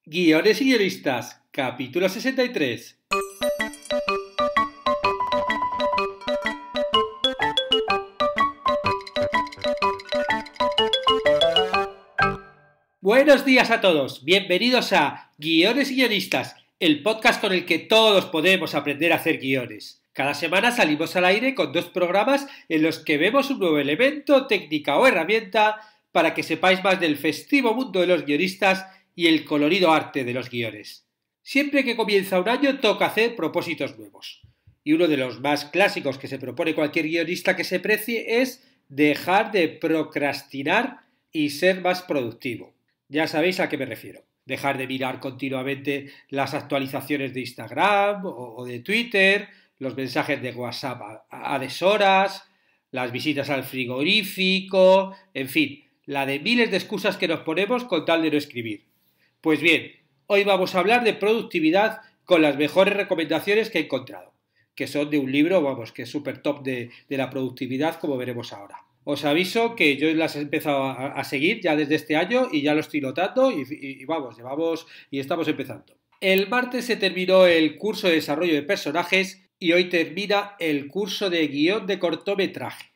Guiones y guionistas, capítulo 63. Buenos días a todos, bienvenidos a Guiones y guionistas, el podcast con el que todos podemos aprender a hacer guiones. Cada semana salimos al aire con 2 programas en los que vemos un nuevo elemento, técnica o herramienta para que sepáis más del festivo mundo de los guionistas y el colorido arte de los guiones. Siempre que comienza un año toca hacer propósitos nuevos. Y uno de los más clásicos que se propone cualquier guionista que se precie es dejar de procrastinar y ser más productivo. Ya sabéis a qué me refiero. Dejar de mirar continuamente las actualizaciones de Instagram o de Twitter, los mensajes de WhatsApp a deshoras, las visitas al frigorífico, en fin, la de miles de excusas que nos ponemos con tal de no escribir. Pues bien, hoy vamos a hablar de productividad con las mejores recomendaciones que he encontrado, que son de un libro, que es súper top de la productividad, como veremos ahora. Os aviso que yo las he empezado a seguir ya desde este año y ya lo estoy notando y estamos empezando. El martes se terminó el curso de desarrollo de personajes y hoy termina el curso de guión de cortometraje.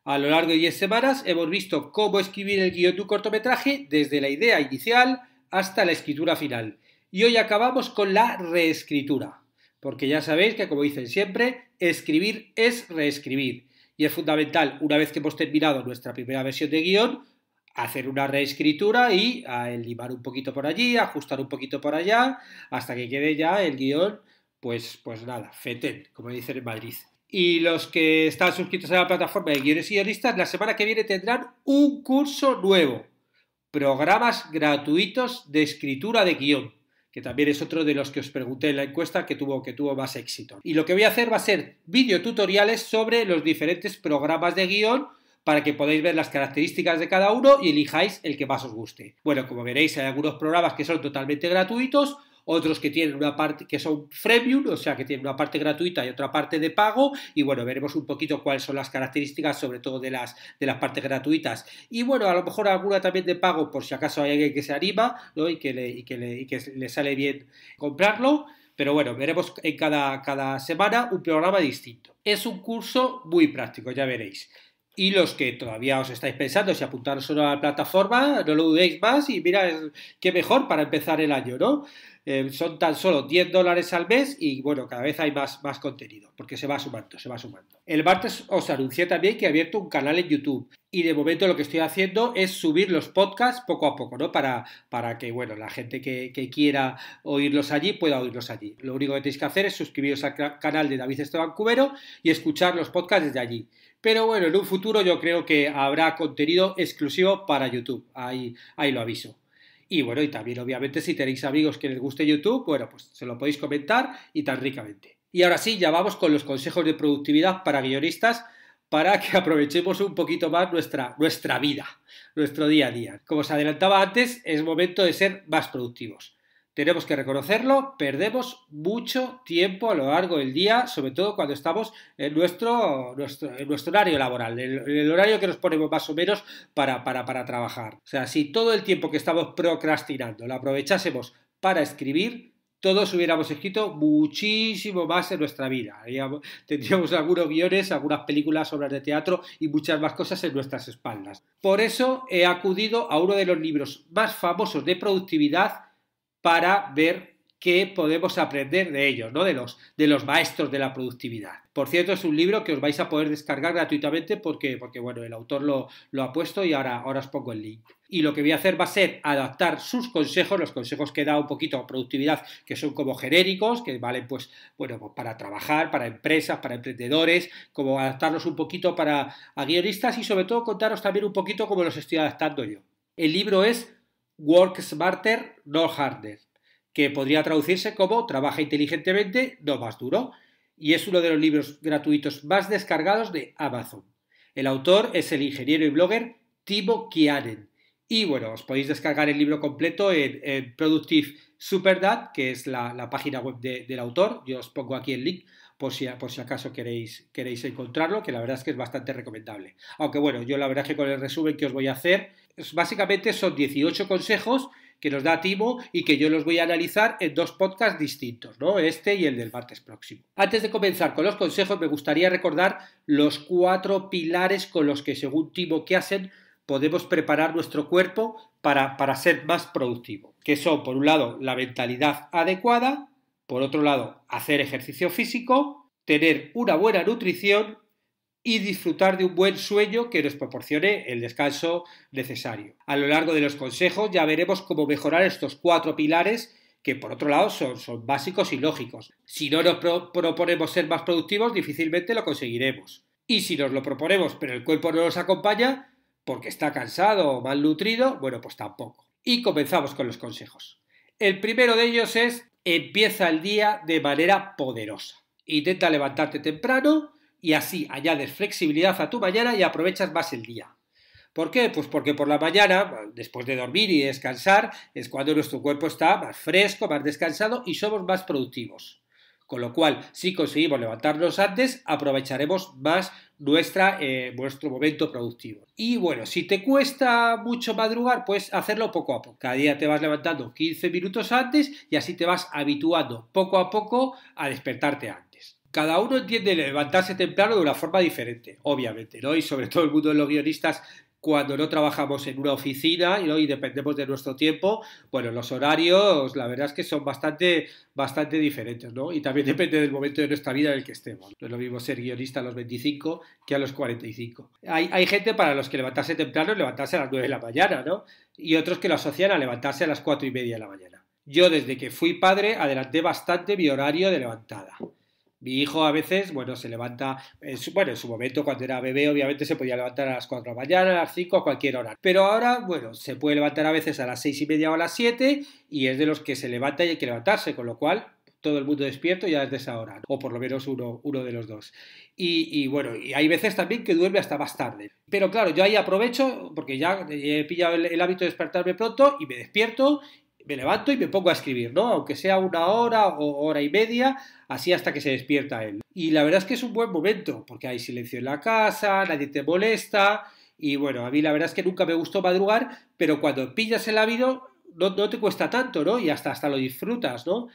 A lo largo de 10 semanas hemos visto cómo escribir el guión de un cortometraje desde la idea inicial hasta la escritura final. Y hoy acabamos con la reescritura, porque ya sabéis que, como dicen siempre, escribir es reescribir. Y es fundamental, una vez que hemos terminado nuestra primera versión de guión, hacer una reescritura y limar un poquito por allí, ajustar un poquito por allá, hasta que quede ya el guión, pues nada, fetén, como dicen en Madrid. Y los que están suscritos a la plataforma de guiones y guionistas, la semana que viene tendrán un curso nuevo. Programas gratuitos de escritura de guión, que también es otro de los que os pregunté en la encuesta que tuvo más éxito. Y lo que voy a hacer va a ser videotutoriales sobre los diferentes programas de guión para que podáis ver las características de cada uno y elijáis el que más os guste. Bueno, como veréis, hay algunos programas que son totalmente gratuitos, otros que tienen una parte que son freemium, o sea que tienen una parte gratuita y otra parte de pago, y bueno, veremos un poquito cuáles son las características, sobre todo de las partes gratuitas, y bueno, a lo mejor alguna también de pago, por si acaso hay alguien que se anima, ¿no? y que le sale bien comprarlo. Pero bueno, veremos en cada semana un programa distinto. Es un curso muy práctico, ya veréis. Y los que todavía os estáis pensando si apuntaros solo a la plataforma, no lo dudéis más y mira, qué mejor para empezar el año, ¿no? Son tan solo $10 al mes y bueno, cada vez hay más contenido porque se va sumando. El martes os anuncié también que he abierto un canal en YouTube y de momento lo que estoy haciendo es subir los podcasts poco a poco, ¿no? Para que, bueno, la gente que quiera oírlos allí pueda oírlos allí. Lo único que tenéis que hacer es suscribiros al canal de David Esteban Cubero y escuchar los podcasts desde allí. Pero bueno, en un futuro yo creo que habrá contenido exclusivo para YouTube, ahí lo aviso. Y bueno, y también obviamente si tenéis amigos que les guste YouTube, bueno, pues se lo podéis comentar y tan ricamente. Y ahora sí, ya vamos con los consejos de productividad para guionistas para que aprovechemos un poquito más nuestra vida, nuestro día a día. Como os adelantaba antes, es momento de ser más productivos. Tenemos que reconocerlo, perdemos mucho tiempo a lo largo del día, sobre todo cuando estamos en nuestro horario laboral, el horario que nos ponemos más o menos para trabajar. O sea, si todo el tiempo que estamos procrastinando lo aprovechásemos para escribir, todos hubiéramos escrito muchísimo más en nuestra vida. Tendríamos algunos guiones, algunas películas, obras de teatro y muchas más cosas en nuestras espaldas. Por eso he acudido a uno de los libros más famosos de productividad para ver qué podemos aprender de ellos, ¿no? De los maestros de la productividad. Por cierto, es un libro que os vais a poder descargar gratuitamente porque bueno, el autor lo ha puesto y ahora os pongo el link. Y lo que voy a hacer va a ser adaptar sus consejos, los consejos que da un poquito a productividad, que son como genéricos, que valen pues para trabajar, para empresas, para emprendedores, como adaptarlos un poquito a guionistas y sobre todo contaros también un poquito cómo los estoy adaptando yo. El libro es Work Smarter, Not Harder, que podría traducirse como Trabaja inteligentemente, no más duro, y es uno de los libros gratuitos más descargados de Amazon. El autor es el ingeniero y blogger Timo Kianen. Y bueno, os podéis descargar el libro completo en Productive Superdad, que es la página web del autor. Yo os pongo aquí el link por si acaso queréis encontrarlo, que la verdad es que es bastante recomendable. Aunque bueno, yo la verdad es que con el resumen que os voy a hacer, básicamente son 18 consejos que nos da Timo y que yo los voy a analizar en 2 podcasts distintos, ¿no? Este y el del martes próximo. Antes de comenzar con los consejos, me gustaría recordar los 4 pilares con los que, según Timo Kiasen, podemos preparar nuestro cuerpo para ser más productivo, que son, por un lado, la mentalidad adecuada, por otro lado, hacer ejercicio físico, tener una buena nutrición y disfrutar de un buen sueño que nos proporcione el descanso necesario. A lo largo de los consejos ya veremos cómo mejorar estos 4 pilares que, por otro lado, son básicos y lógicos. Si no nos proponemos ser más productivos, difícilmente lo conseguiremos. Y si nos lo proponemos pero el cuerpo no nos acompaña, porque está cansado o mal nutrido, bueno, pues tampoco. Y comenzamos con los consejos. El primero de ellos es: empieza el día de manera poderosa. Intenta levantarte temprano y así añades flexibilidad a tu mañana y aprovechas más el día. ¿Por qué? Pues porque por la mañana, después de dormir y descansar, es cuando nuestro cuerpo está más fresco, más descansado y somos más productivos. Con lo cual, si conseguimos levantarnos antes, aprovecharemos más nuestro momento productivo. Y bueno, si te cuesta mucho madrugar, pues hacerlo poco a poco. Cada día te vas levantando 15 minutos antes y así te vas habituando poco a poco a despertarte antes. Cada uno entiende levantarse temprano de una forma diferente, obviamente, ¿no? Y sobre todo el mundo de los guionistas, cuando no trabajamos en una oficina, ¿no? Y dependemos de nuestro tiempo, bueno, los horarios la verdad es que son bastante diferentes, ¿no? Y también depende del momento de nuestra vida en el que estemos. No es lo mismo ser guionista a los 25 que a los 45. Hay gente para los que levantarse temprano es levantarse a las 9 de la mañana, ¿no? Y otros que lo asocian a levantarse a las 4:30 de la mañana. Yo, desde que fui padre, adelanté bastante mi horario de levantada. Mi hijo a veces, bueno, se levanta, en su momento cuando era bebé obviamente se podía levantar a las 4 de la mañana, a las 5, a cualquier hora. Pero ahora, bueno, se puede levantar a veces a las 6:30 o a las 7 y es de los que se levanta y hay que levantarse, con lo cual todo el mundo despierto ya desde esa hora, o por lo menos uno de los dos. Y bueno, y hay veces también que duerme hasta más tarde. Pero claro, yo ahí aprovecho porque ya he pillado el hábito de despertarme pronto y me despierto, me levanto y me pongo a escribir, ¿no? Aunque sea 1 hora o hora y media, así hasta que se despierta él. Y la verdad es que es un buen momento, porque hay silencio en la casa, nadie te molesta, y bueno, a mí la verdad es que nunca me gustó madrugar, pero cuando pillas el hábito no te cuesta tanto, ¿no? Y hasta lo disfrutas, ¿no?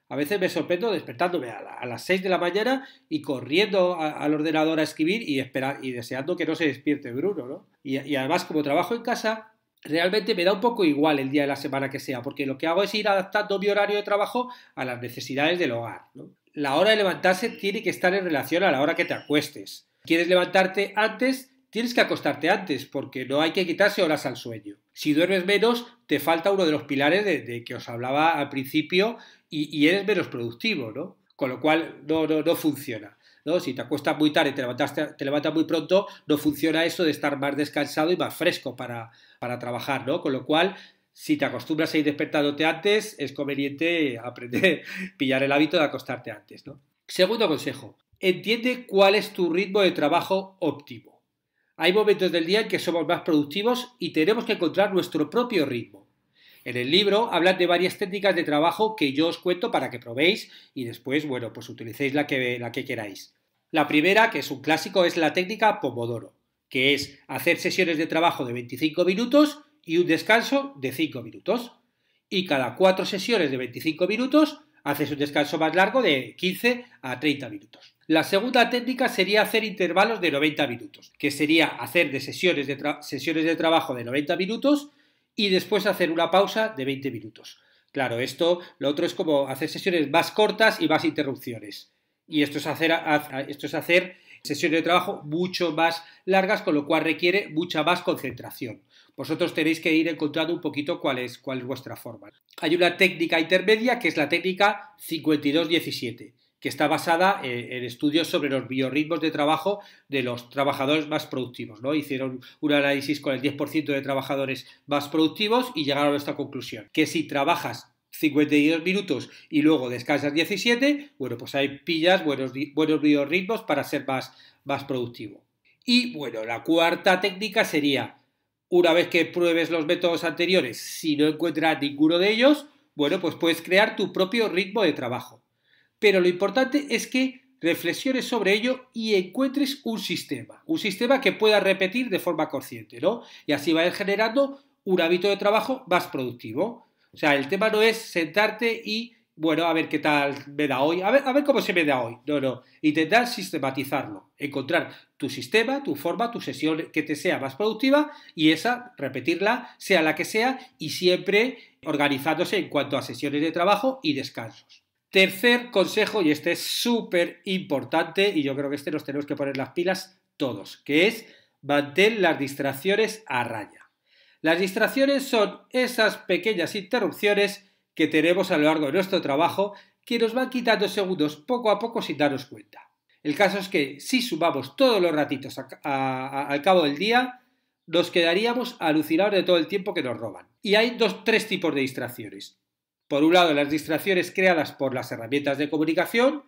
A veces me sorprendo despertándome a las 6 de la mañana y corriendo al ordenador a escribir y deseando que no se despierte Bruno, ¿no? Y además, como trabajo en casa, realmente me da un poco igual el día de la semana que sea, porque lo que hago es ir adaptando mi horario de trabajo a las necesidades del hogar, ¿no? La hora de levantarse tiene que estar en relación a la hora que te acuestes. ¿Quieres levantarte antes? Tienes que acostarte antes, porque no hay que quitarse horas al sueño. Si duermes menos, te falta uno de los pilares de que os hablaba al principio y eres menos productivo, ¿no? Con lo cual no funciona, ¿no? Si te acuestas muy tarde y te levantas muy pronto, no funciona eso de estar más descansado y más fresco para trabajar, ¿no? Con lo cual, si te acostumbras a ir despertándote antes, es conveniente aprender, pillar el hábito de acostarte antes, ¿no? Segundo consejo: entiende cuál es tu ritmo de trabajo óptimo. Hay momentos del día en que somos más productivos y tenemos que encontrar nuestro propio ritmo. En el libro hablan de varias técnicas de trabajo que yo os cuento para que probéis y después, bueno, pues utilicéis la que queráis. La primera, que es un clásico, es la técnica Pomodoro, que es hacer sesiones de trabajo de 25 minutos y un descanso de 5 minutos. Y cada 4 sesiones de 25 minutos haces un descanso más largo de 15 a 30 minutos. La segunda técnica sería hacer intervalos de 90 minutos, que sería hacer sesiones de trabajo de 90 minutos y después hacer una pausa de 20 minutos. Claro, lo otro es como hacer sesiones más cortas y más interrupciones. Y esto es hacer sesiones de trabajo mucho más largas, con lo cual requiere mucha más concentración. Vosotros tenéis que ir encontrando un poquito cuál es vuestra forma. Hay una técnica intermedia que es la técnica 52-17, que está basada en estudios sobre los biorritmos de trabajo de los trabajadores más productivos, ¿no? Hicieron un análisis con el 10% de trabajadores más productivos y llegaron a esta conclusión, que si trabajas 52 minutos y luego descansas 17, bueno, pues ahí pillas buenos biorritmos para ser más productivo. Y bueno, la cuarta técnica sería, una vez que pruebes los métodos anteriores, si no encuentras ninguno de ellos, bueno, pues puedes crear tu propio ritmo de trabajo. Pero lo importante es que reflexiones sobre ello y encuentres un sistema que puedas repetir de forma consciente, ¿no? Y así vas generando un hábito de trabajo más productivo. O sea, el tema no es sentarte y, bueno, a ver qué tal me da hoy, a ver cómo se me da hoy. No. Intentar sistematizarlo, encontrar tu sistema, tu forma, tu sesión que te sea más productiva y esa, repetirla, sea la que sea y siempre organizándose en cuanto a sesiones de trabajo y descansos. Tercer consejo, y este es súper importante y yo creo que este nos tenemos que poner las pilas todos, que es mantén las distracciones a raya. Las distracciones son esas pequeñas interrupciones que tenemos a lo largo de nuestro trabajo que nos van quitando segundos poco a poco sin darnos cuenta. El caso es que si sumamos todos los ratitos al cabo del día, nos quedaríamos alucinados de todo el tiempo que nos roban. Y hay tres tipos de distracciones. Por un lado, las distracciones creadas por las herramientas de comunicación,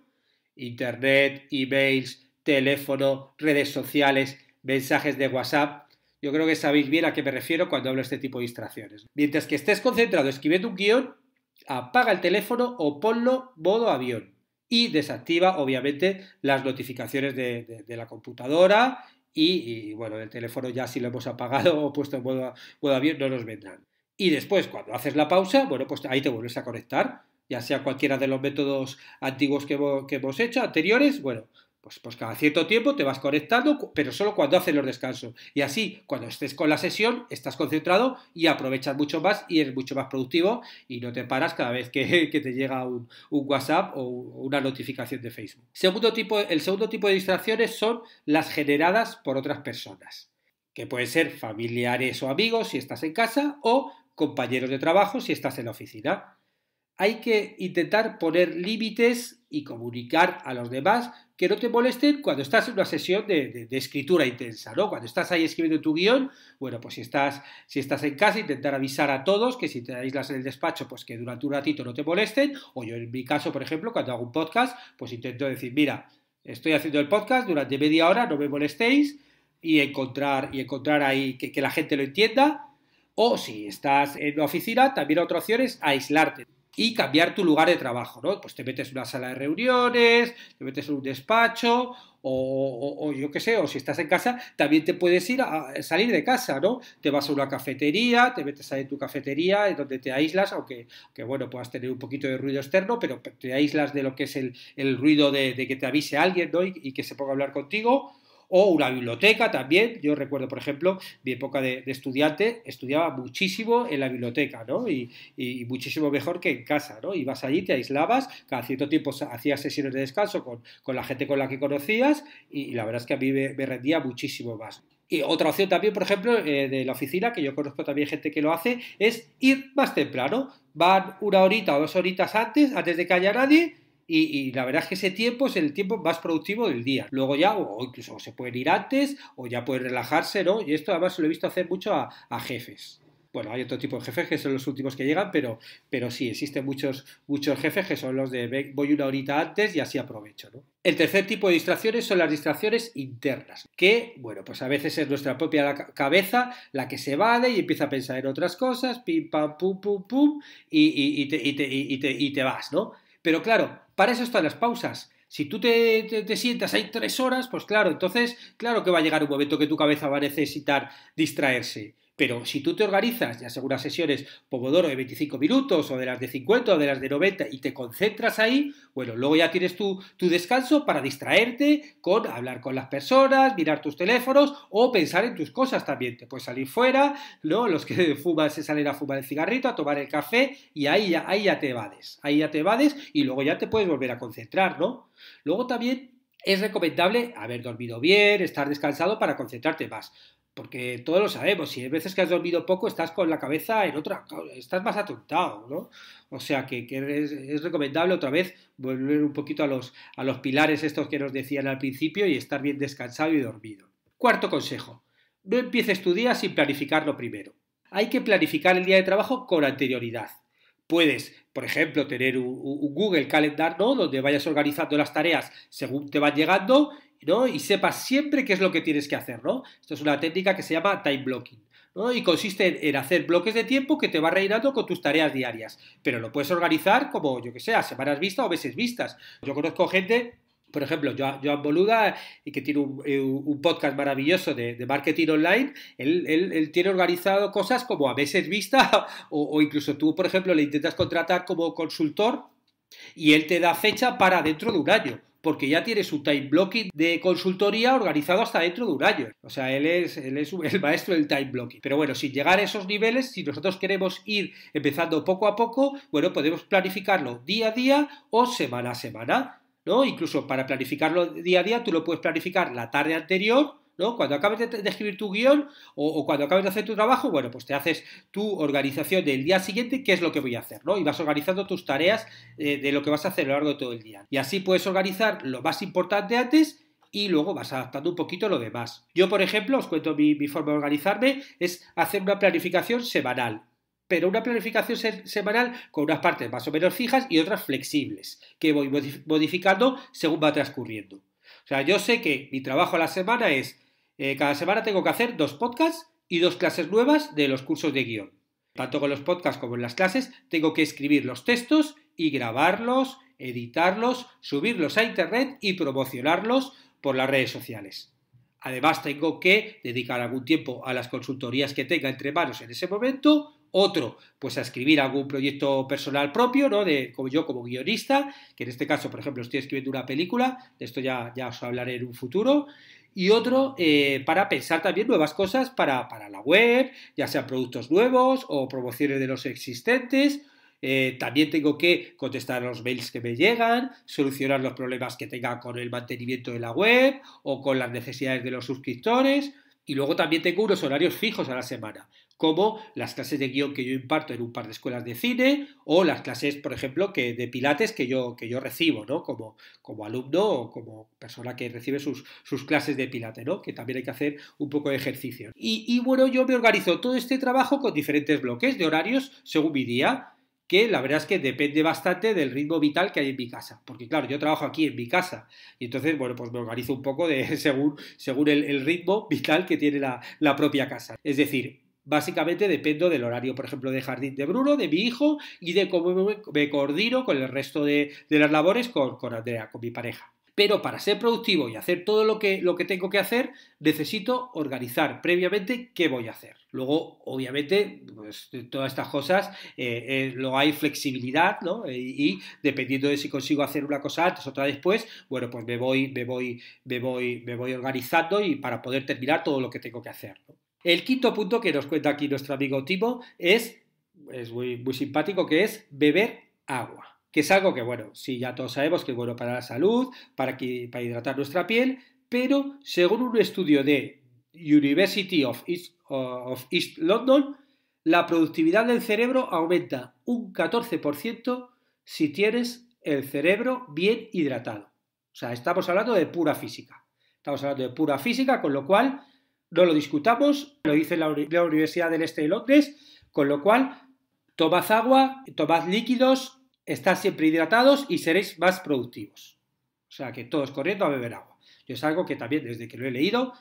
internet, emails, teléfono, redes sociales, mensajes de WhatsApp. Yo creo que sabéis bien a qué me refiero cuando hablo de este tipo de distracciones. Mientras que estés concentrado escribiendo un guión, apaga el teléfono o ponlo modo avión y desactiva, obviamente, las notificaciones de la computadora y, bueno, el teléfono ya si lo hemos apagado o puesto en modo avión no nos vendrán. Y después, cuando haces la pausa, bueno, pues ahí te vuelves a conectar, ya sea cualquiera de los métodos antiguos que hemos hecho, anteriores, bueno, pues cada cierto tiempo te vas conectando, pero solo cuando haces los descansos. Y así, cuando estés con la sesión, estás concentrado y aprovechas mucho más y eres mucho más productivo y no te paras cada vez que te llega un WhatsApp o una notificación de Facebook. El segundo tipo de distracciones son las generadas por otras personas, que pueden ser familiares o amigos si estás en casa o compañeros de trabajo si estás en la oficina. Hay que intentar poner límites y comunicar a los demás que no te molesten cuando estás en una sesión de escritura intensa, ¿no? Cuando estás ahí escribiendo tu guión, bueno, pues si estás en casa, intentar avisar a todos que si te aíslas en el despacho, pues que durante un ratito no te molesten, o yo en mi caso, por ejemplo, cuando hago un podcast, pues intento decir, mira, estoy haciendo el podcast durante media hora, no me molestéis, y encontrar ahí que la gente lo entienda, o si estás en una oficina, también otra opción es aislarte y cambiar tu lugar de trabajo, ¿no? Pues te metes en una sala de reuniones, te metes en un despacho o yo qué sé, o si estás en casa, también te puedes ir a salir de casa, ¿no? Te vas a una cafetería, te metes ahí en tu cafetería, en donde te aíslas, aunque bueno, puedas tener un poquito de ruido externo, pero te aíslas de lo que es el ruido de que te avise alguien, ¿no? Y que se ponga a hablar contigo. O una biblioteca también. Yo recuerdo, por ejemplo, mi época de estudiante, estudiaba muchísimo en la biblioteca, ¿no? Y muchísimo mejor que en casa, ¿no? Ibas allí, te aislabas, cada cierto tiempo hacías sesiones de descanso con la gente con la que conocías y la verdad es que a mí me rendía muchísimo más. Y otra opción también, por ejemplo, de la oficina, que yo conozco también gente que lo hace, es ir más temprano. Van una horita o 2 horitas antes de que haya nadie. Y la verdad es que ese tiempo es el tiempo más productivo del día. Luego ya, o incluso se pueden ir antes, o ya pueden relajarse, ¿no? Y esto además lo he visto hacer mucho a jefes. Bueno, hay otro tipo de jefes que son los últimos que llegan, pero sí, existen muchos jefes que son los de voy una horita antes y así aprovecho, ¿no? El tercer tipo de distracciones son las distracciones internas, que, bueno, pues a veces es nuestra propia cabeza la que se evade y empieza a pensar en otras cosas, pim, pam, pum, pum, pum, y te vas, ¿no? Pero claro, para eso están las pausas. Si tú te sientas ahí 3 horas, pues claro, entonces, claro que va a llegar un momento que tu cabeza va a necesitar distraerse. Pero si tú te organizas, ya sea unas sesiones Pomodoro de 25 minutos o de las de 50 o de las de 90 y te concentras ahí, bueno, luego ya tienes tu descanso para distraerte con hablar con las personas, mirar tus teléfonos o pensar en tus cosas también. Te puedes salir fuera, ¿no? Los que fuman se salen a fumar el cigarrito, a tomar el café y ahí ya te evades. Ahí ya te evades y luego ya te puedes volver a concentrar, ¿no? Luego también es recomendable haber dormido bien, estar descansado para concentrarte más. Porque todos lo sabemos, si hay veces que has dormido poco, estás con la cabeza en otra, estás más atontado, ¿no? O sea que es recomendable otra vez volver un poquito a los pilares estos que nos decían al principio y estar bien descansado y dormido. Cuarto consejo, no empieces tu día sin planificarlo primero. Hay que planificar el día de trabajo con anterioridad. Puedes, por ejemplo, tener un Google Calendar, ¿no? Donde vayas organizando las tareas según te van llegando, ¿no? Y sepas siempre qué es lo que tienes que hacer, ¿no? Esto es una técnica que se llama time blocking, ¿no? Y consiste en hacer bloques de tiempo que te va rellenando con tus tareas diarias. Pero lo puedes organizar como, yo que sé, a semanas vistas o meses vistas. Yo conozco gente Por ejemplo, Joan Boluda, que tiene un podcast maravilloso de marketing online, él tiene organizado cosas como a meses vista o incluso tú, por ejemplo, le intentas contratar como consultor y él te da fecha para dentro de un año, porque ya tiene su time blocking de consultoría organizado hasta dentro de un año. O sea, él es el maestro del time blocking. Pero bueno, sin llegar a esos niveles, si nosotros queremos ir empezando poco a poco, bueno, podemos planificarlo día a día o semana a semana, ¿no? Incluso para planificarlo día a día, tú lo puedes planificar la tarde anterior, ¿no? Cuando acabes de escribir tu guión o cuando acabes de hacer tu trabajo, bueno, pues te haces tu organización del día siguiente, qué es lo que voy a hacer, ¿no? Y vas organizando tus tareas de lo que vas a hacer a lo largo de todo el día. Y así puedes organizar lo más importante antes y luego vas adaptando un poquito lo demás. Yo, por ejemplo, os cuento mi forma de organizarme, es hacer una planificación semanal. Pero una planificación semanal con unas partes más o menos fijas y otras flexibles, que voy modificando según va transcurriendo. O sea, yo sé que mi trabajo a la semana es, cada semana tengo que hacer 2 podcasts y 2 clases nuevas de los cursos de guión. Tanto con los podcasts como en las clases, tengo que escribir los textos y grabarlos, editarlos, subirlos a internet y promocionarlos por las redes sociales. Además, tengo que dedicar algún tiempo a las consultorías que tenga entre manos en ese momento, otro, pues a escribir algún proyecto personal propio, ¿no? Como yo como guionista, que en este caso, por ejemplo, estoy escribiendo una película, de esto ya os hablaré en un futuro, y otro para pensar también nuevas cosas para la web, ya sean productos nuevos o promociones de los existentes. También tengo que contestar los mails que me llegan, solucionar los problemas que tenga con el mantenimiento de la web o con las necesidades de los suscriptores. Y luego también tengo unos horarios fijos a la semana, como las clases de guión que yo imparto en un par de escuelas de cine o las clases, por ejemplo, de pilates que yo recibo, ¿no? Como alumno o como persona que recibe sus clases de pilates, ¿no? Que también hay que hacer un poco de ejercicio. Y bueno, yo me organizo todo este trabajo con diferentes bloques de horarios según mi día, que la verdad es que depende bastante del ritmo vital que hay en mi casa, porque claro, yo trabajo aquí en mi casa y entonces, bueno, pues me organizo un poco según el ritmo vital que tiene la propia casa. Es decir, básicamente dependo del horario, por ejemplo, de jardín de Bruno, de mi hijo y de cómo me coordino con el resto de las labores con Andrea, con mi pareja. Pero para ser productivo y hacer todo lo que tengo que hacer, necesito organizar previamente qué voy a hacer. Luego, obviamente, pues todas estas cosas, luego hay flexibilidad, ¿no? Y dependiendo de si consigo hacer una cosa antes o otra después, bueno, pues me voy organizando y para poder terminar todo lo que tengo que hacer, ¿no? El quinto punto que nos cuenta aquí nuestro amigo Timo es muy simpático, que es beber agua. Que es algo que, bueno, sí, ya todos sabemos que es bueno para la salud, para hidratar nuestra piel, pero según un estudio de University of East London, la productividad del cerebro aumenta un 14% si tienes el cerebro bien hidratado. O sea, estamos hablando de pura física. Estamos hablando de pura física, con lo cual no lo discutamos, lo dice la Universidad del Este de Londres, con lo cual tomad agua, tomad líquidos, estad siempre hidratados y seréis más productivos. O sea que todos corriendo a beber agua. Yo es algo que también desde que lo he leído,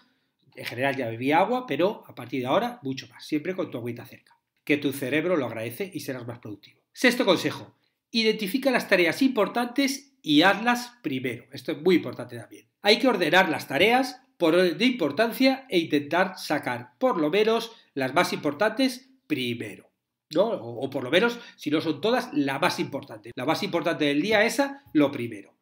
en general ya bebía agua, pero a partir de ahora mucho más, siempre con tu agüita cerca. Que tu cerebro lo agradece y serás más productivo. Sexto consejo, identifica las tareas importantes y hazlas primero. Esto es muy importante también. Hay que ordenar las tareas por orden de importancia e intentar sacar por lo menos las más importantes primero, ¿no? O por lo menos, si no son todas, la más importante. La más importante del día, esa, lo primero.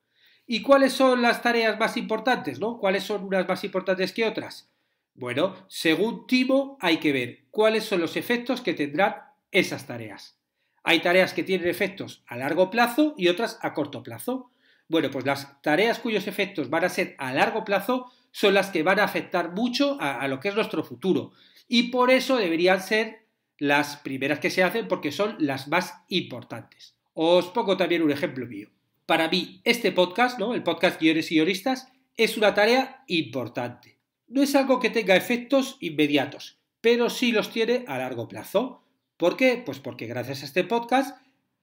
¿Y cuáles son las tareas más importantes, no? ¿Cuáles son unas más importantes que otras? Bueno, según Timo, hay que ver cuáles son los efectos que tendrán esas tareas. Hay tareas que tienen efectos a largo plazo y otras a corto plazo. Bueno, pues las tareas cuyos efectos van a ser a largo plazo son las que van a afectar mucho a lo que es nuestro futuro. Y por eso deberían ser las primeras que se hacen porque son las más importantes. Os pongo también un ejemplo mío. Para mí, este podcast, ¿no? El podcast Guiones y Guionistas, es una tarea importante. No es algo que tenga efectos inmediatos, pero sí los tiene a largo plazo. ¿Por qué? Pues porque gracias a este podcast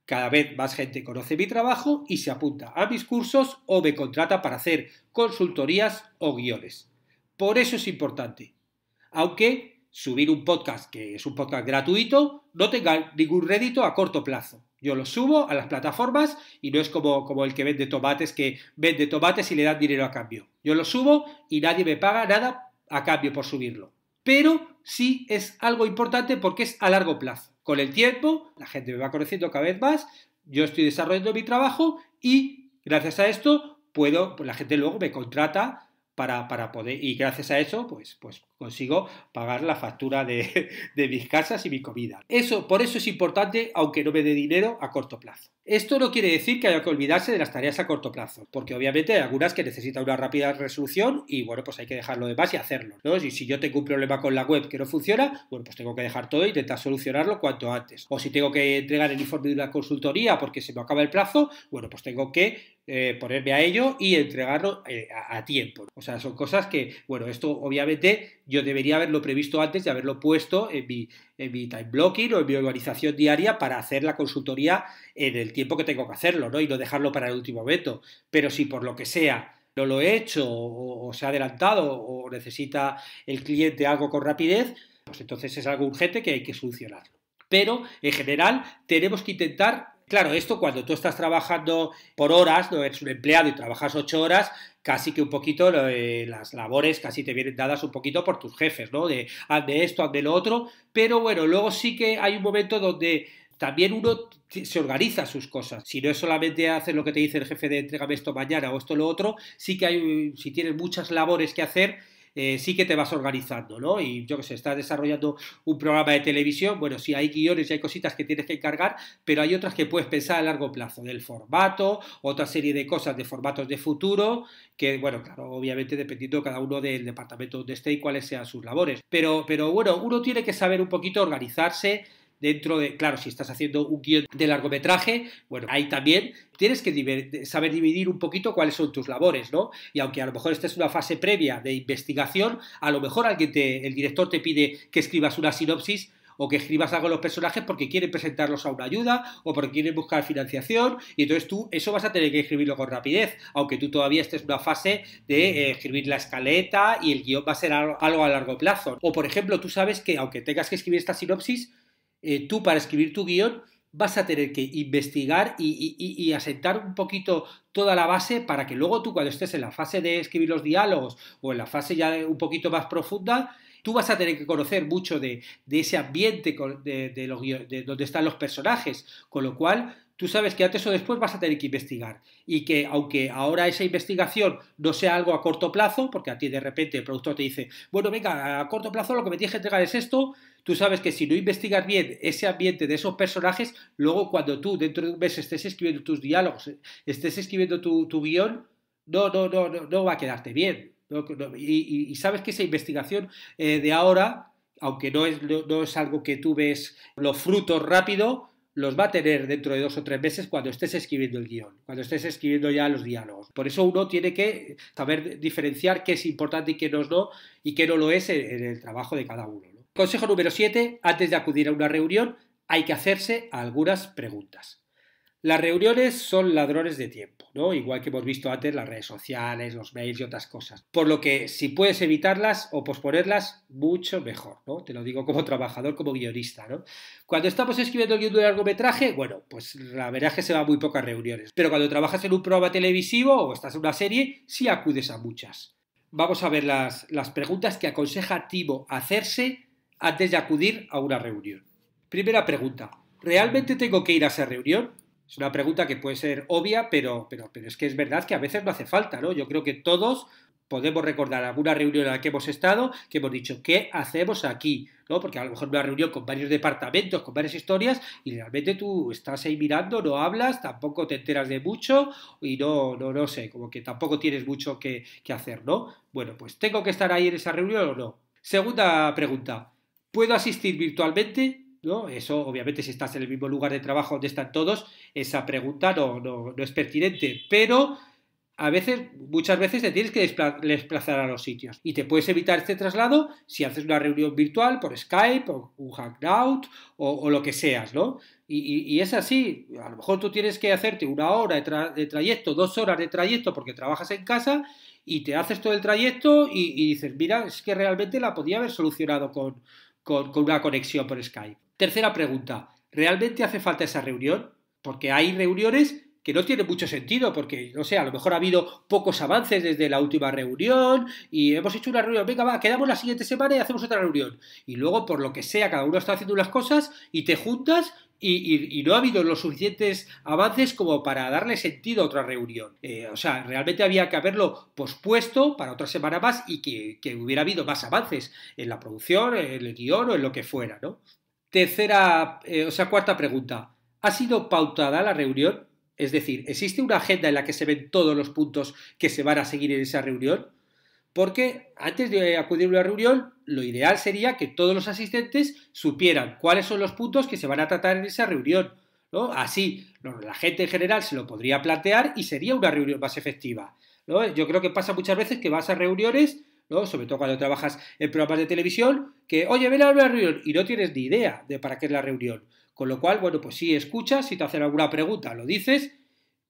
cada vez más gente conoce mi trabajo y se apunta a mis cursos o me contrata para hacer consultorías o guiones. Por eso es importante. Aunque subir un podcast, que es un podcast gratuito, no tenga ningún rédito a corto plazo. Yo lo subo a las plataformas y no es como el que vende tomates y le dan dinero a cambio. Yo lo subo y nadie me paga nada a cambio por subirlo. Pero sí es algo importante porque es a largo plazo. Con el tiempo, la gente me va conociendo cada vez más, yo estoy desarrollando mi trabajo y gracias a esto la gente luego me contrata para poder, y gracias a eso, pues consigo pagar la factura de mis casas y mi comida. Por eso es importante, aunque no me dé dinero a corto plazo. Esto no quiere decir que haya que olvidarse de las tareas a corto plazo, porque obviamente hay algunas que necesitan una rápida resolución y bueno, pues hay que dejarlo de más y hacerlo, ¿no? Y si yo tengo un problema con la web que no funciona, bueno, pues tengo que dejar todo e intentar solucionarlo cuanto antes. O si tengo que entregar el informe de una consultoría porque se me acaba el plazo, bueno, pues tengo que ponerme a ello y entregarlo a tiempo. O sea, son cosas que, bueno, esto obviamente yo debería haberlo previsto antes y haberlo puesto en mi time blocking o en mi organización diaria para hacer la consultoría en el tiempo que tengo que hacerlo, ¿no? Y no dejarlo para el último momento. Pero si por lo que sea no lo he hecho o se ha adelantado o necesita el cliente algo con rapidez, pues entonces es algo urgente que hay que solucionarlo. Pero en general tenemos que intentar. Claro, esto cuando tú estás trabajando por horas, no eres un empleado y trabajas 8 horas, casi que un poquito las labores casi te vienen dadas un poquito por tus jefes, ¿no? De hazme esto, hazme lo otro, pero bueno, luego sí que hay un momento donde también uno se organiza sus cosas. Si no es solamente hacer lo que te dice el jefe de entrégame esto mañana o esto lo otro, sí que si tienes muchas labores que hacer, sí que te vas organizando, ¿no? Y yo que sé, estás desarrollando un programa de televisión, bueno, sí hay guiones y hay cositas que tienes que encargar, pero hay otras que puedes pensar a largo plazo, del formato, otra serie de cosas de formatos de futuro, que, bueno, claro, obviamente dependiendo cada uno del departamento donde esté y cuáles sean sus labores. Pero bueno, uno tiene que saber un poquito organizarse dentro de, claro, si estás haciendo un guión de largometraje, bueno, ahí también tienes que saber dividir un poquito cuáles son tus labores, ¿no? Y aunque a lo mejor esta es una fase previa de investigación, a lo mejor el director te pide que escribas una sinopsis o que escribas algo de los personajes porque quieren presentarlos a una ayuda o porque quieren buscar financiación y entonces tú eso vas a tener que escribirlo con rapidez, aunque tú todavía estés en una fase de escribir la escaleta y el guión va a ser algo a largo plazo. O por ejemplo, tú sabes que aunque tengas que escribir esta sinopsis, tú para escribir tu guión vas a tener que investigar y asentar un poquito toda la base para que luego tú cuando estés en la fase de escribir los diálogos o en la fase ya un poquito más profunda, tú vas a tener que conocer mucho de ese ambiente de donde están los personajes, con lo cual tú sabes que antes o después vas a tener que investigar y que aunque ahora esa investigación no sea algo a corto plazo, porque a ti de repente el productor te dice, bueno, venga, a corto plazo lo que me tienes que entregar es esto, tú sabes que si no investigas bien ese ambiente de esos personajes, luego cuando tú dentro de un mes estés escribiendo tus diálogos, estés escribiendo tu guión, no va a quedarte bien. Y sabes que esa investigación de ahora, aunque no es algo que tú ves los frutos rápido, los va a tener dentro de 2 o 3 meses cuando estés escribiendo el guión, cuando estés escribiendo ya los diálogos. Por eso uno tiene que saber diferenciar qué es importante y qué no lo es en el trabajo de cada uno, ¿no? Consejo número 7. Antes de acudir a una reunión hay que hacerse algunas preguntas. Las reuniones son ladrones de tiempo, ¿no? Igual que hemos visto antes las redes sociales, los mails y otras cosas. Por lo que si puedes evitarlas o posponerlas, mucho mejor, ¿no? Te lo digo como trabajador, como guionista, ¿no? Cuando estamos escribiendo el guion de largometraje, bueno, pues la verdad es que se va a muy pocas reuniones. Pero cuando trabajas en un programa televisivo o estás en una serie, sí acudes a muchas. Vamos a ver las preguntas que aconseja Timo hacerse antes de acudir a una reunión. Primera pregunta. ¿Realmente tengo que ir a esa reunión? Es una pregunta que puede ser obvia, pero es que es verdad que a veces no hace falta, ¿no? Yo creo que todos podemos recordar alguna reunión en la que hemos estado, que hemos dicho, ¿qué hacemos aquí? ¿No? Porque a lo mejor una reunión con varios departamentos, con varias historias, y realmente tú estás ahí mirando, no hablas, tampoco te enteras de mucho, y no sé, como que tampoco tienes mucho que hacer, ¿no? Bueno, pues ¿tengo que estar ahí en esa reunión o no? Segunda pregunta, ¿puedo asistir virtualmente? ¿No? Eso, obviamente, si estás en el mismo lugar de trabajo donde están todos, esa pregunta no es pertinente, pero muchas veces te tienes que desplazar a los sitios y te puedes evitar este traslado si haces una reunión virtual por Skype o un Hangout o lo que seas, ¿no? Y es así, a lo mejor tú tienes que hacerte 1 hora de trayecto, 2 horas de trayecto porque trabajas en casa y te haces todo el trayecto y dices, mira, es que realmente la podía haber solucionado con una conexión por Skype. Tercera pregunta, ¿realmente hace falta esa reunión? Porque hay reuniones que no tienen mucho sentido, porque, no sé, a lo mejor ha habido pocos avances desde la última reunión y hemos hecho una reunión, venga, va, quedamos la siguiente semana y hacemos otra reunión. Y luego, por lo que sea, cada uno está haciendo unas cosas y te juntas y no ha habido los suficientes avances como para darle sentido a otra reunión. O sea, realmente había que haberlo pospuesto para otra semana más y que hubiera habido más avances en la producción, en el guión o en lo que fuera, ¿no? Cuarta pregunta. ¿Ha sido pautada la reunión? Es decir, ¿existe una agenda en la que se ven todos los puntos que se van a seguir en esa reunión? Porque antes de acudir a una reunión, lo ideal sería que todos los asistentes supieran cuáles son los puntos que se van a tratar en esa reunión, ¿no? Así, la gente en general se lo podría plantear y sería una reunión más efectiva, ¿no? Yo creo que pasa muchas veces que vas a reuniones, ¿no? Sobre todo cuando trabajas en programas de televisión, que, oye, ven a una reunión y no tienes ni idea de para qué es la reunión. Con lo cual, bueno, pues sí, escuchas, si te hacen alguna pregunta, lo dices,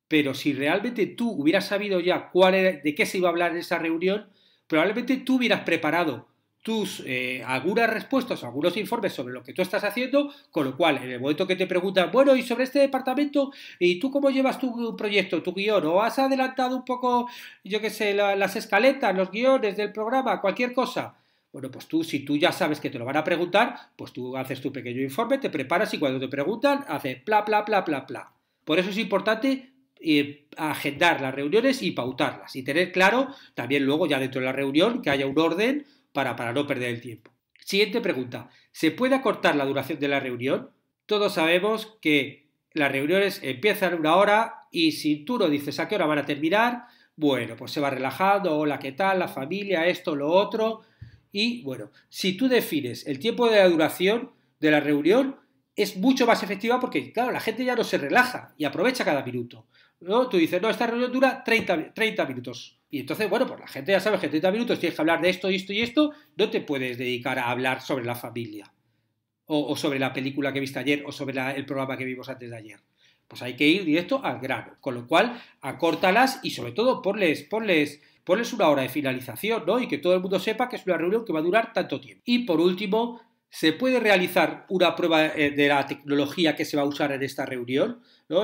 pero si realmente tú hubieras sabido ya de qué se iba a hablar en esa reunión, probablemente tú hubieras preparado tus algunas respuestas o algunos informes sobre lo que tú estás haciendo, con lo cual, en el momento que te preguntan, bueno, y sobre este departamento, ¿y tú cómo llevas tu proyecto, tu guión? ¿O has adelantado un poco, yo qué sé, las escaletas, los guiones del programa, cualquier cosa? Bueno, pues si tú ya sabes que te lo van a preguntar, pues tú haces tu pequeño informe, te preparas y cuando te preguntan, haces bla, bla, bla, bla, bla. Por eso es importante agendar las reuniones y pautarlas y tener claro también luego ya dentro de la reunión que haya un orden para no perder el tiempo. Siguiente pregunta. ¿Se puede acortar la duración de la reunión? Todos sabemos que las reuniones empiezan una hora y si tú no dices a qué hora van a terminar, bueno, pues se va relajando, hola, ¿qué tal? La familia, esto, lo otro. Y bueno, si tú defines el tiempo de la duración de la reunión, es mucho más efectiva porque, claro, la gente ya no se relaja y aprovecha cada minuto, ¿no? Tú dices, no, esta reunión dura 30 minutos. Y entonces, bueno, pues la gente ya sabe que 30 minutos tienes que hablar de esto y esto y esto, no te puedes dedicar a hablar sobre la familia o sobre la película que viste ayer o sobre el programa que vimos antes de ayer. Pues hay que ir directo al grano, con lo cual acórtalas y sobre todo ponles una hora de finalización, ¿no? Y que todo el mundo sepa que es una reunión que va a durar tanto tiempo. Y por último, ¿se puede realizar una prueba de la tecnología que se va a usar en esta reunión? ¿No?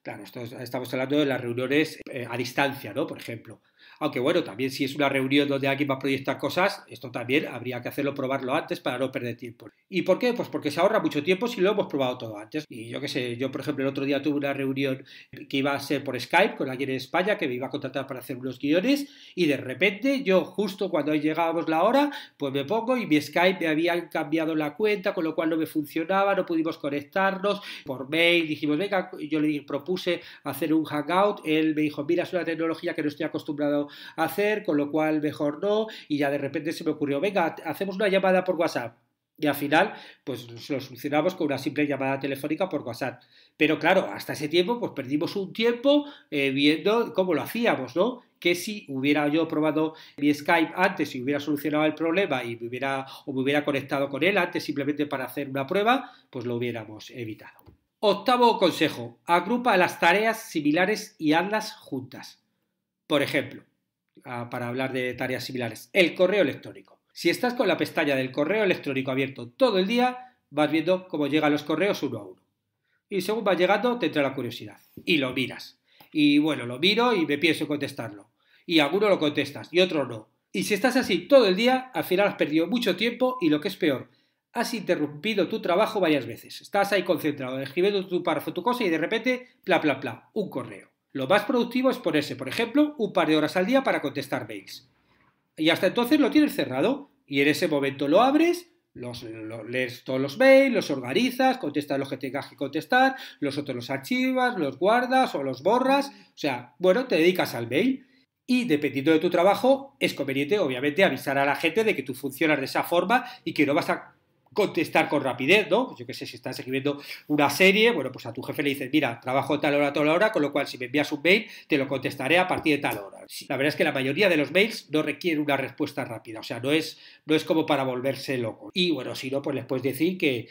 Claro, estamos hablando de las reuniones a distancia, ¿no? Por ejemplo. Aunque bueno, también si es una reunión donde alguien va a proyectar cosas, esto también habría que probarlo antes para no perder tiempo. ¿Y por qué? Pues porque se ahorra mucho tiempo si lo hemos probado todo antes. Y yo qué sé, yo por ejemplo el otro día tuve una reunión que iba a ser por Skype con alguien en España que me iba a contratar para hacer unos guiones y de repente yo justo cuando llegábamos la hora, pues me pongo y mi Skype me habían cambiado la cuenta, con lo cual no me funcionaba, no pudimos conectarnos. Por mail dijimos, venga, yo le propuse hacer un hangout, él me dijo, mira, es una tecnología que no estoy acostumbrado a hacer, con lo cual mejor no, y ya de repente se me ocurrió, venga, hacemos una llamada por WhatsApp. Y al final, pues lo solucionamos con una simple llamada telefónica por WhatsApp. Pero claro, hasta ese tiempo, pues perdimos un tiempo viendo cómo lo hacíamos, ¿no? Que si hubiera yo probado mi Skype antes y hubiera solucionado el problema y me hubiera conectado con él antes simplemente para hacer una prueba, pues lo hubiéramos evitado. Octavo consejo, agrupa las tareas similares y hazlas juntas. Por ejemplo, para hablar de tareas similares, el correo electrónico. Si estás con la pestaña del correo electrónico abierto todo el día, vas viendo cómo llegan los correos uno a uno. Y según vas llegando, te entra la curiosidad. Y lo miras. Y bueno, lo miro y me pienso contestarlo. Y alguno lo contestas y otro no. Y si estás así todo el día, al final has perdido mucho tiempo y lo que es peor, has interrumpido tu trabajo varias veces. Estás ahí concentrado, escribiendo tu párrafo, tu cosa y de repente, un correo. Lo más productivo es ponerse, por ejemplo, un par de horas al día para contestar mails. Y hasta entonces lo tienes cerrado y en ese momento lo abres, lees todos los mails, los organizas, contestas los que tengas que contestar, los otros los archivas, los guardas o los borras. O sea, bueno, te dedicas al mail. Y dependiendo de tu trabajo, es conveniente, obviamente, avisar a la gente de que tú funcionas de esa forma y que no vas a contestar con rapidez, ¿no? Pues yo qué sé, si estás escribiendo una serie, bueno, pues a tu jefe le dices, mira, trabajo tal hora, toda la hora, con lo cual si me envías un mail, te lo contestaré a partir de tal hora. La verdad es que la mayoría de los mails no requieren una respuesta rápida, o sea, no es como para volverse loco. Y bueno, si no, pues les puedes decir que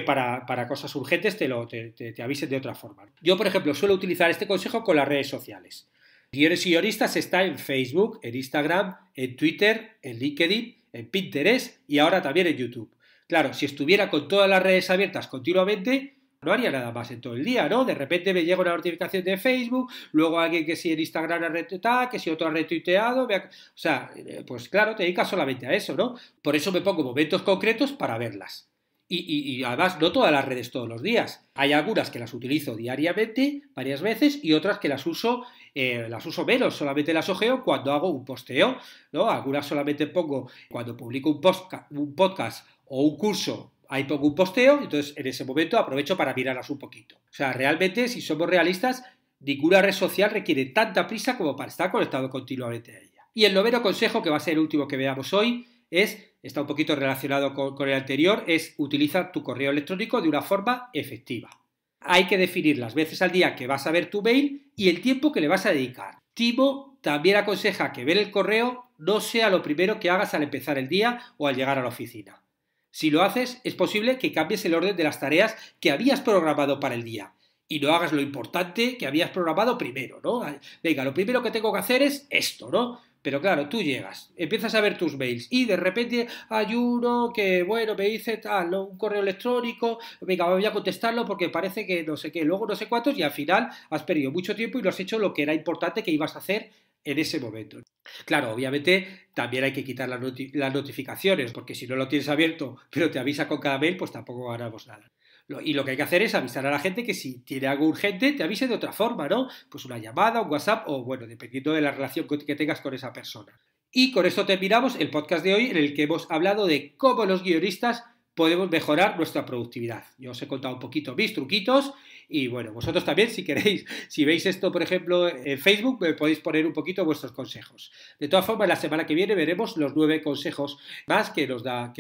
para cosas urgentes te avisen de otra forma. Yo, por ejemplo, suelo utilizar este consejo con las redes sociales. Guiones y Guionistas está en Facebook, en Instagram, en Twitter, en LinkedIn, en Pinterest y ahora también en YouTube. Claro, si estuviera con todas las redes abiertas continuamente, no haría nada más en todo el día, ¿no? De repente me llega una notificación de Facebook, luego alguien que si en Instagram ha retuiteado, que si otro ha retuiteado, o sea, pues claro, te dedicas solamente a eso, ¿no? Por eso me pongo momentos concretos para verlas. Y además no todas las redes todos los días. Hay algunas que las utilizo diariamente, varias veces, y otras que las uso menos, solamente las ojeo cuando hago un posteo, ¿no? Algunas solamente pongo cuando publico un podcast o un curso, ahí pongo un posteo, entonces en ese momento aprovecho para mirarlas un poquito. O sea, realmente, si somos realistas, ninguna red social requiere tanta prisa como para estar conectado continuamente a ella. Y el noveno consejo, que va a ser el último que veamos hoy, está un poquito relacionado con el anterior, es utilizar tu correo electrónico de una forma efectiva. Hay que definir las veces al día que vas a ver tu mail y el tiempo que le vas a dedicar. Timo también aconseja que ver el correo no sea lo primero que hagas al empezar el día o al llegar a la oficina. Si lo haces, es posible que cambies el orden de las tareas que habías programado para el día y no hagas lo importante que habías programado primero, ¿no? Venga, lo primero que tengo que hacer es esto, ¿no? Pero claro, tú llegas, empiezas a ver tus mails y de repente hay uno que, bueno, me dice tal, ¿no? Un correo electrónico, venga, voy a contestarlo porque parece que no sé qué, luego no sé cuántos y al final has perdido mucho tiempo y no has hecho lo que era importante que ibas a hacer en ese momento. Claro, obviamente también hay que quitar las notificaciones porque si no lo tienes abierto pero te avisa con cada mail, pues tampoco ganamos nada. Y lo que hay que hacer es avisar a la gente que si tiene algo urgente, te avise de otra forma, ¿no? Pues una llamada, un WhatsApp o, bueno, dependiendo de la relación que tengas con esa persona. Y con esto terminamos el podcast de hoy en el que hemos hablado de cómo los guionistas podemos mejorar nuestra productividad. Yo os he contado un poquito mis truquitos y, bueno, vosotros también, si queréis, si veis esto, por ejemplo, en Facebook, me podéis poner un poquito vuestros consejos. De todas formas, la semana que viene veremos los 9 consejos más que nos da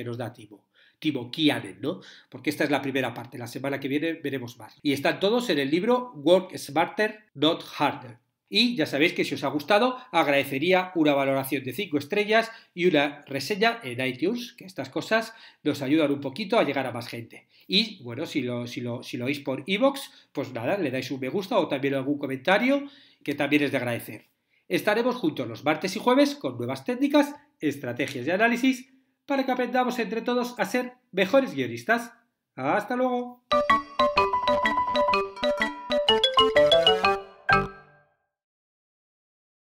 Timo Kianen, ¿no? Porque esta es la primera parte, la semana que viene veremos más. Y están todos en el libro Work Smarter, Not Harder. Y ya sabéis que si os ha gustado, agradecería una valoración de 5 estrellas y una reseña en iTunes, que estas cosas nos ayudan un poquito a llegar a más gente. Y bueno, si lo oís por iVoox, pues nada, le dais un me gusta o también algún comentario, que también es de agradecer. Estaremos juntos los martes y jueves con nuevas técnicas, estrategias y análisis para que aprendamos entre todos a ser mejores guionistas. ¡Hasta luego!